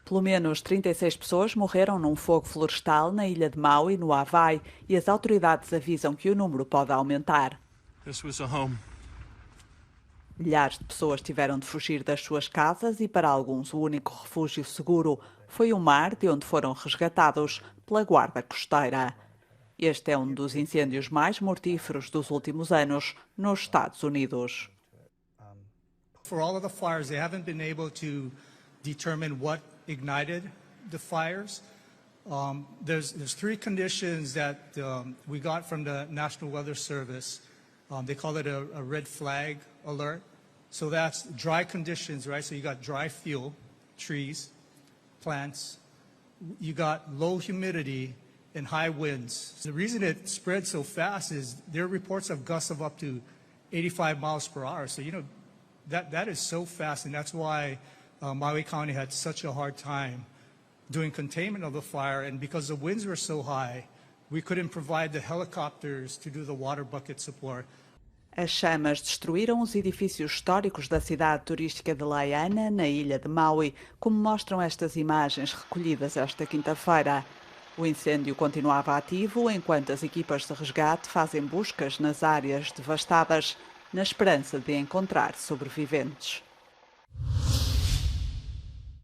Pelo menos 36 pessoas morreram num fogo florestal na ilha de Maui, no Havai, e as autoridades avisam que o número pode aumentar. Milhares de pessoas tiveram de fugir das suas casas e, para alguns, o único refúgio seguro foi o mar, de onde foram resgatados pela guarda costeira. Este é um dos incêndios mais mortíferos dos últimos anos nos Estados Unidos. For all of the fires, they haven't been able to determine what ignited the fires. There's three conditions that we got from the National Weather Service. They call it a red flag alert. So that's dry conditions, right? So you got dry fuel, trees, plants. You got low humidity and high winds. The reason it spread so fast is there are reports of gusts of up to 85 miles per hour. So, that is so fast, and that's why Maui County had such a hard time doing containment of the fire. And because the winds were so high, we couldn't provide the helicopters to do the water bucket support. As chamas destruíram os edifícios históricos da cidade turística de Lahaina, na ilha de Maui, como mostram estas imagens recolhidas esta quinta-feira. O incêndio continuava ativo enquanto as equipas de resgate fazem buscas nas áreas devastadas, na esperança de encontrar sobreviventes.